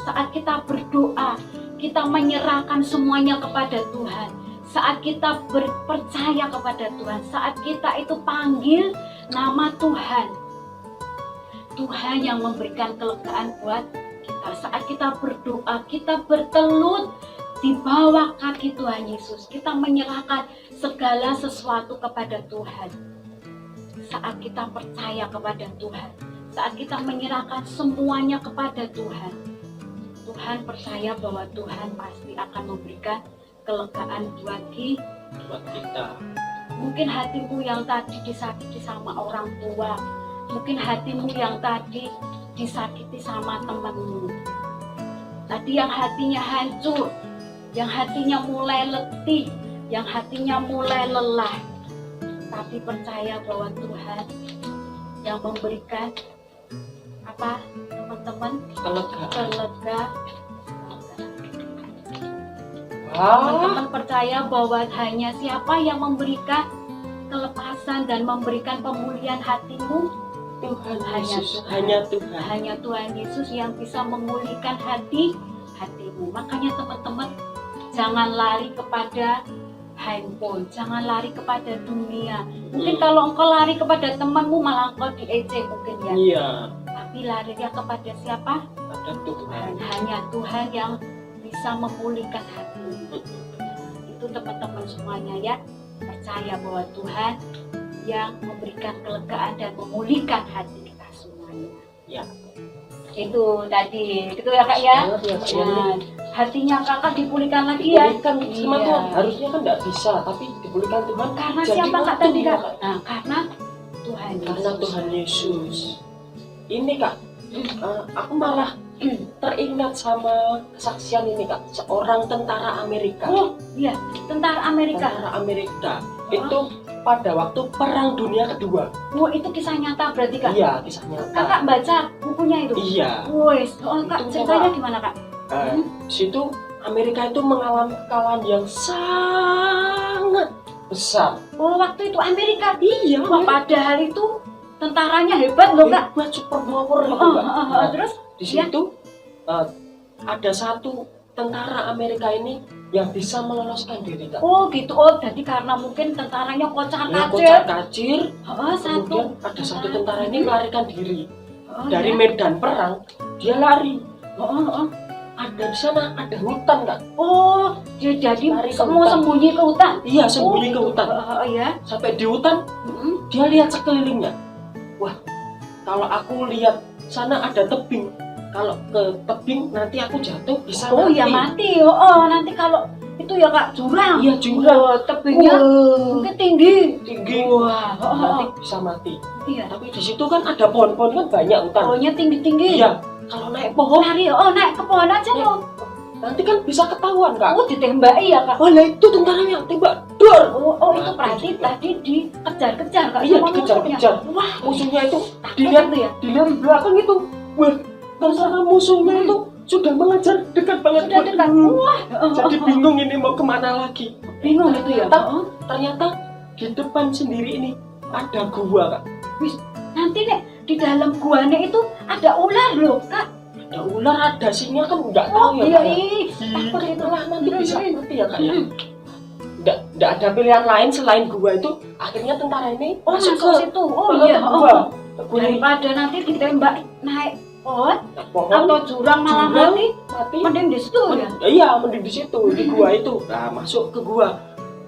Saat kita berdoa, kita menyerahkan semuanya kepada Tuhan. Saat kita percaya kepada Tuhan, saat kita itu panggil nama Tuhan, Tuhan yang memberikan kelegaan buat kita. Saat kita berdoa, kita bertelut di bawah kaki Tuhan Yesus. Kita menyerahkan segala sesuatu kepada Tuhan. Saat kita percaya kepada Tuhan, saat kita menyerahkan semuanya kepada Tuhan, Tuhan percaya bahwa Tuhan pasti akan memberikan kelegaan buat kita. Mungkin hatimu yang tadi disakiti sama orang tua, mungkin hatimu yang tadi disakiti sama temanmu, tadi yang hatinya hancur, yang hatinya mulai letih, yang hatinya mulai lelah. Tapi percaya bahwa Tuhan yang memberikan apa teman-teman? Kelegaan. Teman-teman percaya bahwa hanya siapa yang memberikan kelepasan dan memberikan pemulihan hatimu? Tuhan Hanya Yesus. Tuhan. Hanya Tuhan. Hanya Tuhan Yesus yang bisa memulihkan hatimu. Makanya teman-teman jangan lari kepada handphone, jangan lari kepada dunia. Mungkin kalau engkau lari kepada temanmu malah engkau diejek mungkin ya. Iya. Tapi larinya kepada siapa? Ada Tuhan. Hanya Tuhan yang bisa memulihkan hatimu. Itu teman-teman semuanya ya, percaya bahwa Tuhan yang memberikan kelegaan dan memulihkan hati kita semuanya. Ya. Itu tadi, gitu ya Kak ya. Ya, Kak, ya. Nah, hatinya Kakak dipulihkan lagi ya. Dipulihkan sama Iya. Tuhan. Harusnya kan nggak bisa, tapi dipulihkan Tuhan. Karena Jadi siapa Kak untung, tadi Kak? Kak. Nah, karena Tuhan Yesus. Karena Tuhan Yesus. Ini Kak, aku malah teringat sama kesaksian ini Kak, seorang tentara Amerika. Oh iya, tentara Amerika. Tentara Amerika itu pada waktu Perang Dunia Kedua. Oh itu kisah nyata berarti Kak? Iya, kisah nyata. Kakak baca bukunya itu? Iya. Woi, oh, Kak Itu, ceritanya Kak. gimana Kak? Situ Amerika itu mengalami kekalahan yang sangat besar. Oh waktu itu Amerika? Iya. Wah padahal itu tentaranya hebat loh Kak. Buat super power itu Kak. Terus? Di situ ada satu tentara Amerika ini yang bisa meloloskan diri Kak. Oh gitu, oh jadi karena mungkin tentaranya kocar Ya, kacir. kocar kacir. Oh, Kemudian ada satu tentara ini melarikan diri Oh, dari ya. medan perang. Dia lari. Oh. Ada di sana ada hutan Kak. Oh, dia jadi Lari ke mau hutan. sembunyi ke hutan. Iya, sembunyi ke hutan. Oh ya. Sampai di hutan dia lihat sekelilingnya. Wah, kalau aku lihat sana ada tebing. Kalau ke tebing nanti aku jatuh bisa Oh mati. ya mati. Oh, nanti kalau itu ya Kak jurang. Iya, jurang. Oh, tebingnya mungkin tinggi. Tinggi. Wah, Nanti bisa mati. Iya. Tapi di situ kan ada pohon-pohon kan banyak hutan. Pohonnya tinggi-tinggi. Iya. Kalau naik pohon Lari, naik ke pohon aja loh. nanti kan bisa ketahuan Kak. Oh, ditembaki ya Kak. Oh, lah itu tentaranya tembak. Dor. Oh itu Mati berarti juga. tadi dikejar-kejar Kak Iya, sama dikejar-kejar. musuhnya. Wah, Musuhnya itu takut dilihat itu ya. dilihat di belakang itu. Wah, tentara musuhnya itu sudah mengejar dekat banget. Sudah dekat. Wah, Jadi bingung ini mau kemana lagi. bingung itu ya. Ternyata di depan sendiri ini ada gua Kak. Wis, nanti nek di dalam guanya itu ada ular loh Kak. Ada ular, ada singa kan nggak tahu ya iya, Kak. Ya. ih, takut itu. Itulah nanti bisa mati ya Kak ya. Nggak ada pilihan lain selain gua itu. Akhirnya tentara ini Masuk ke situ. Oh ke iya. gua. Ke gua ini Daripada nanti ditembak naik pohon naik pohon atau jurang malah jurang, mati, mati. mending di situ ya. Iya, mending di situ di gua itu. Nah, masuk ke gua.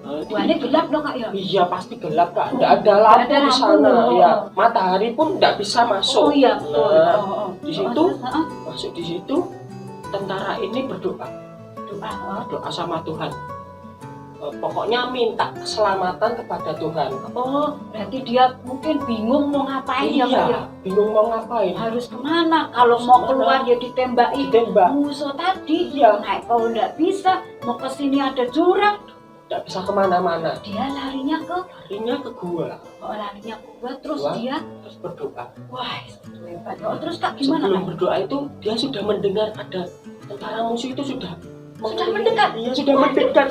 Guanya gelap loh Kak ya. Iya pasti gelap Kak. Nggak ada Nggak lampu ada di lampu. sana. Oh. Ya, matahari pun nggak bisa masuk. Oh iya betul. Nah, di situ Terus, masuk di situ tentara ini berdoa doa. sama Tuhan. Pokoknya minta keselamatan kepada Tuhan. Oh, berarti dia mungkin bingung mau ngapain ya Kak ya. Iya, bingung mau ngapain. Harus kemana? Kalau Harus mau kemana? keluar ya ditembaki Ditembak. musuh tadi. Iya. Naik pohon nggak bisa. Mau ke sini ada jurang. Nggak bisa kemana-mana. Dia larinya ke Larinya ke gua. larinya ke gua terus Gua. dia Terus berdoa. wah itu hebat. Oh, terus Kak gimana Sebelum Kak? berdoa itu dia sudah mendengar ada tentara musuh itu sudah mendekat. Iya, sudah mendekat.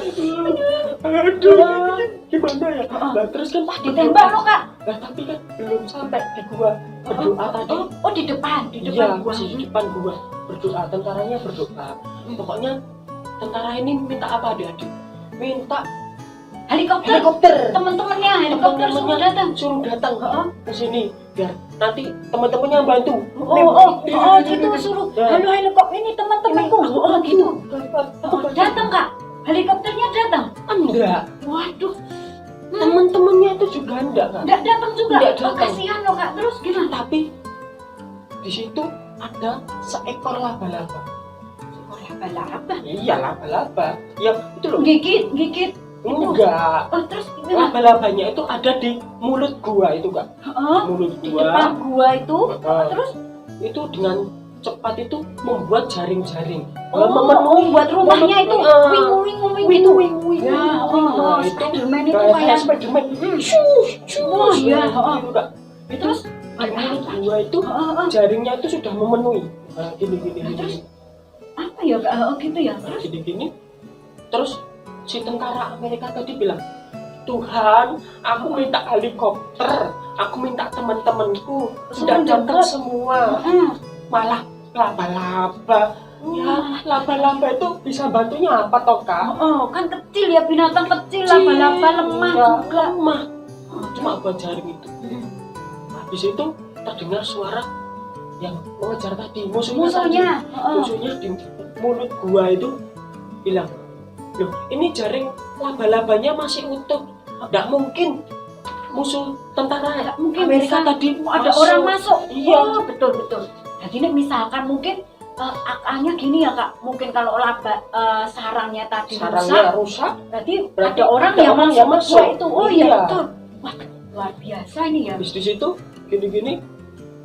Aduh, gimana ya? Nah, terus kan Ditembak loh Kak. Nah, tapi kan belum sampai di gua berdoa tadi. Oh di depan Iya, gua. masih di depan gua berdoa. Tentaranya berdoa. Pokoknya tentara ini minta apa adik-adik? Minta Helikopter. Teman-temannya helikopter semua datang. suruh datang ke sini biar nanti teman-temannya bantu. Oh gitu suruh. Halo helikopter ini teman-temanku. Oh gitu. Datang Kak. Helikopternya datang. Enggak, Waduh. teman-temannya itu juga enggak kan? Enggak datang juga. Nggak Oh, datang. kasihan loh Kak. Terus gimana? Tapi di situ ada seekor laba-laba. Laba-laba. Iya, laba-laba. Yang itu loh. Gigit. Enggak. Oh terus gimana? Laba-labanya itu ada di mulut gua itu, Kak. Mulut Di gua. depan gua itu. Heeh. Terus Itu dengan cepat itu membuat jaring-jaring. buat rumahnya itu wingu gitu. Ya, Nah, itu Spiderman itu kayak kayak Spiderman. Oh iya, Gitu, Kak. Itu Terus di mulut gua itu jaringnya itu sudah memenuhi. Nah, gini. apa ya Kak? Oh gitu ya. Nah, gini. Terus si tentara Amerika tadi bilang, Tuhan, aku minta helikopter, aku minta teman-temanku sudah datang semua, malah laba-laba. Ya, laba-laba itu bisa bantunya apa toh Kak? Oh, kan kecil ya binatang kecil, laba-laba lemah Iya, juga. lemah. Cuma buat jaring itu. Habis itu terdengar suara yang mengejar tadi Musuhnya. musuhnya di mulut gua itu bilang, loh ini jaring laba-labanya masih utuh, nggak mungkin musuh tentara Mungkin Amerika bisa tadi ada orang masuk. Iya. Oh, betul. Jadi ini misalkan mungkin akalnya gini ya Kak, mungkin kalau sarangnya tadi sarangnya rusak, berarti berarti ada orang ada yang orang masuk, yang masuk. Wah, itu. Oh iya Iya. betul. Wah, luar biasa ini ya. habis di situ gini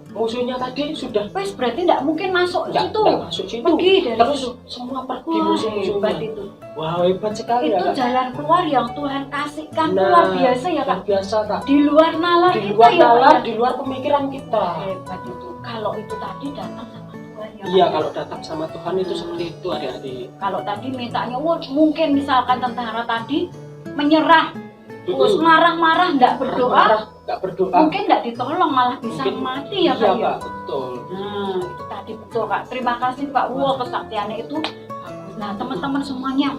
musuhnya tadi sudah Wes berarti tidak mungkin masuk nggak situ. masuk situ, Pergi dari terus situ. semua pergi Wah, hebat musuh-musuhnya. itu. Wah, hebat sekali Itu ya Kak. jalan keluar yang Tuhan kasihkan Nah, luar biasa ya luar Kak. biasa Kak. Di luar nalar Di kita luar ya Kak, nalar, ya. di luar pemikiran kita. Hebat itu. Kalau itu tadi datang sama Tuhan ya. Iya, Kak. kalau datang sama Tuhan itu seperti itu adik-adik. Kalau tadi mintanya, wah mungkin misalkan tentara tadi menyerah, terus marah-marah, nggak berdoa, Nggak berdoa. mungkin nggak ditolong malah bisa Mungkin mati ya iya, Kak ya. Kak, betul. Nah itu tadi betul Kak. Terima kasih Kak. Wah kesaktiannya itu bagus. Nah teman-teman semuanya,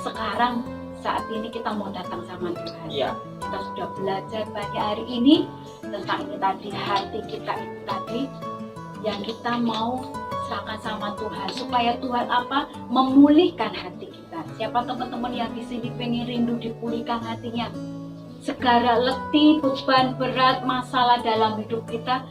sekarang saat ini kita mau datang sama Tuhan. Iya. Kita sudah belajar pagi hari ini tentang ini tadi, hati kita itu tadi yang kita mau serahkan sama Tuhan supaya Tuhan apa? Memulihkan hati kita. Siapa teman-teman yang di sini pengen rindu dipulihkan hatinya? Segala letih, beban berat, masalah dalam hidup kita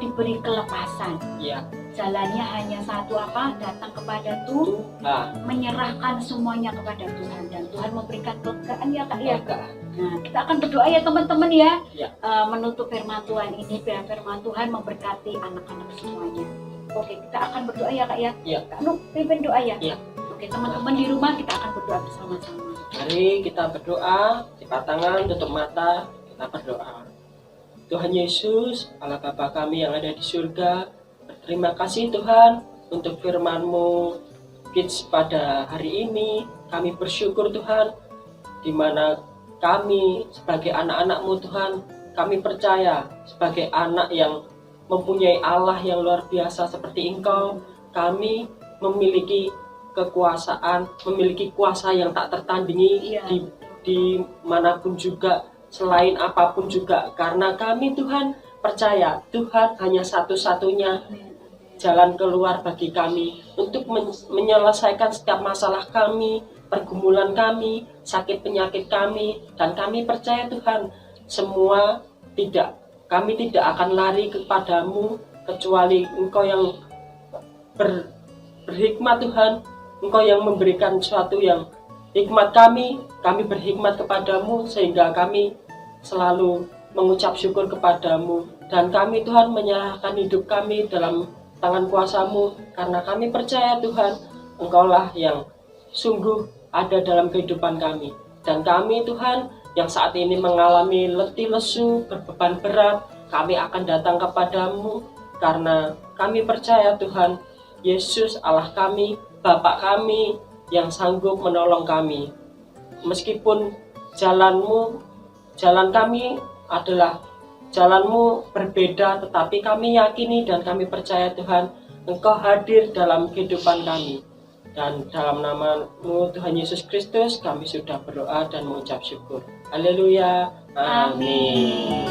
diberi kelepasan. Iya. Jalannya hanya satu apa? Datang kepada Tuhan, menyerahkan semuanya kepada Tuhan dan Tuhan memberikan kelegaan ya Kak ya. Nah, kita akan berdoa ya teman-teman ya. Ya. Menutup firman Tuhan ini, biar firman Tuhan memberkati anak-anak semuanya. Oke, kita akan berdoa ya Kak ya. Ya. Kak Nu, pimpin doa ya. Ya. Oke, teman-teman di rumah kita akan berdoa bersama-sama. Mari kita berdoa, lipat tangan, tutup mata, kita berdoa. Tuhan Yesus, Allah Bapa kami yang ada di surga, terima kasih Tuhan untuk firman-Mu Kids pada hari ini. Kami bersyukur Tuhan, di mana kami sebagai anak-anak-Mu Tuhan, kami percaya sebagai anak yang mempunyai Allah yang luar biasa seperti Engkau, kami memiliki kekuasaan, memiliki kuasa yang tak tertandingi di manapun juga, selain apapun juga, karena kami Tuhan percaya Tuhan hanya satu-satunya jalan keluar bagi kami untuk menyelesaikan setiap masalah kami, pergumulan kami, sakit penyakit kami, dan kami percaya Tuhan kami tidak akan lari kepadamu kecuali Engkau yang berhikmat Tuhan, Engkau yang memberikan sesuatu yang hikmat kami berhikmat kepadamu sehingga kami selalu mengucap syukur kepadamu, dan kami Tuhan menyerahkan hidup kami dalam tangan kuasa-Mu karena kami percaya Tuhan Engkaulah yang sungguh ada dalam kehidupan kami, dan kami Tuhan yang saat ini mengalami letih lesu, berbeban berat, kami akan datang kepadamu karena kami percaya Tuhan Yesus Allah kami, Bapa kami yang sanggup menolong kami. Meskipun jalan kami adalah jalan-Mu berbeda, tetapi kami yakini dan kami percaya Tuhan Engkau hadir dalam kehidupan kami. Dan dalam nama-Mu Tuhan Yesus Kristus kami sudah berdoa dan mengucap syukur. Haleluya. Amin.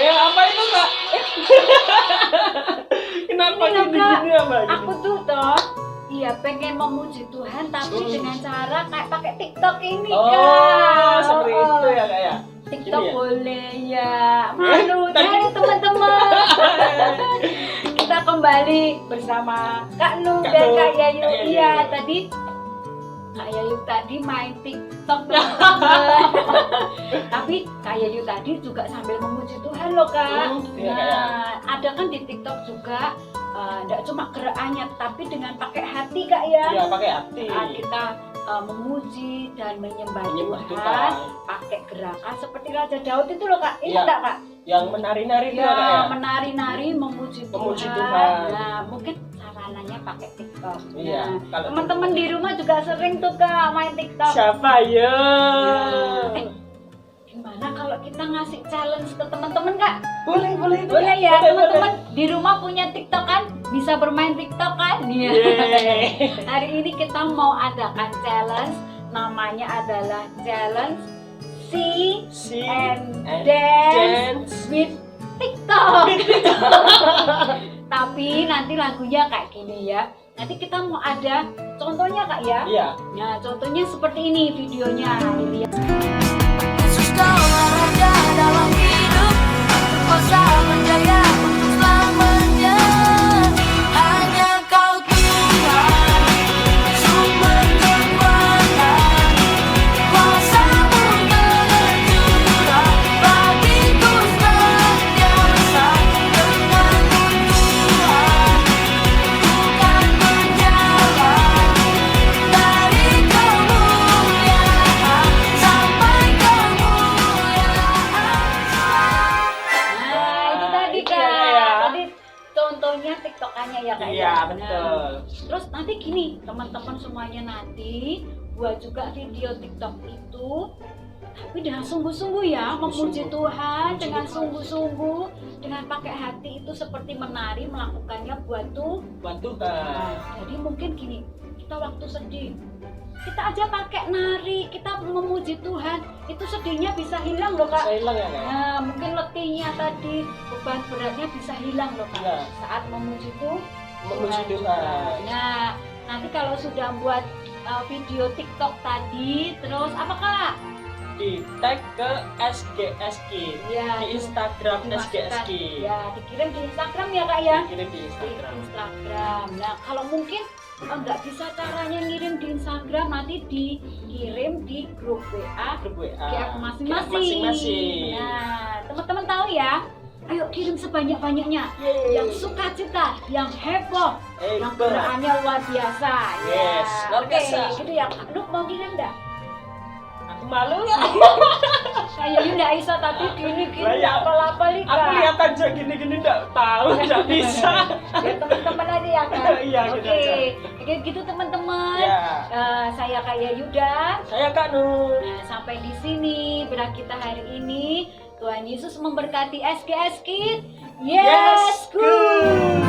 Apa itu Kak? Kenapa gini apa? Aku tuh toh pengen memuji Tuhan tapi dengan cara kayak pakai TikTok ini Kak. Seperti itu ya Kak ya. TikTok ya? boleh ya. Malu ya teman-teman. Kita kembali bersama Kak Nu dan Kak Yayu. Iya, tadi Kak Yayu tadi main TikTok teman-teman. Tapi Kak Yayu tadi juga sambil memuji Tuhan loh Kak. Nah, ada kan di TikTok juga tidak cuma gerakannya tapi dengan pakai hati Kak ya. Iya, pakai hati. Kita memuji dan menyembah Tuhan pakai gerakan seperti Raja Daud itu loh Kak. Ini enggak Kak? Yang menari-nari itu ya, Kak ya. Menari-nari memuji Tuhan. Nah, mungkin sarananya pakai TikTok. Iya. Nah, teman-teman di rumah juga sering tuh Kak main TikTok. Siapa ya? Gimana kalau kita ngasih challenge ke teman-teman Kak? Boleh ya teman-teman di rumah punya TikTok kan? Bisa bermain TikTok kan? Iya. Hari ini kita mau adakan challenge, namanya adalah challenge See and Dance with TikTok. Tapi nanti lagunya kayak gini ya. Nanti kita mau ada contohnya Kak ya? Iya. Nah, contohnya seperti ini videonya. Dilihat. Yesus kaulah raja dalam hidup, berkuasa menjaya untuk selamanya. Hanya Kau Tuhan, sumber kekuatan, kuasa-Mu mencurah bagiku senantiasa. Denganmu Tuhan, bukan berjalan dari kemuliaan sampai TikTokannya ya Kak. Iya, betul. Terus nanti gini, teman-teman semuanya nanti buat juga video TikTok itu Tapi dengan sungguh-sungguh ya, memuji Sungguh. Tuhan Memuji dengan Tuhan. sungguh-sungguh, dengan pakai hati itu seperti menari, melakukannya buat Tuhan. Buat Tuhan. Jadi mungkin gini, kita waktu sedih, kita aja pakai nari, kita memuji Tuhan, itu sedihnya bisa hilang loh Kak. Saya hilang ya Kak. Nah, mungkin letihnya tadi, beban beratnya bisa hilang loh Kak. Iya. Saat memuji Tuhan. Memuji Tuhan. Nah, nanti kalau sudah buat video TikTok tadi, terus apa Kak? Di tag ke SGSK Ya, di Instagram dimasukkan. SGSK. Ya, dikirim di Instagram ya Kak ya. Dikirim di Di Instagram. Instagram. Nah, kalau mungkin nggak bisa caranya ngirim di Instagram, nanti dikirim di grup WA Grup WA. GF GF masing-masing. masing-masing. Nah, teman-teman tahu ya. Ayo kirim sebanyak-banyaknya. Yeay. Yang sukacita, yang heboh, yang Heboh. gerakannya luar biasa. Yes, Ya. luar Oke, biasa. gitu ya. Lu mau kirim enggak? Aku malu ya. Kayaknya enggak bisa, tapi gini-gini Lah, ya. apa-apa Aku lihat aja gini-gini enggak tahu, enggak bisa. Ya teman-teman aja ya kan. Iya, gitu Oke, aja. oke gitu teman-teman. Ya. Saya Kak Yuda. Saya Kak Nur. Nah, sampai di sini berak kita hari ini. Tuhan Yesus memberkati SGS Kids. Yes, good.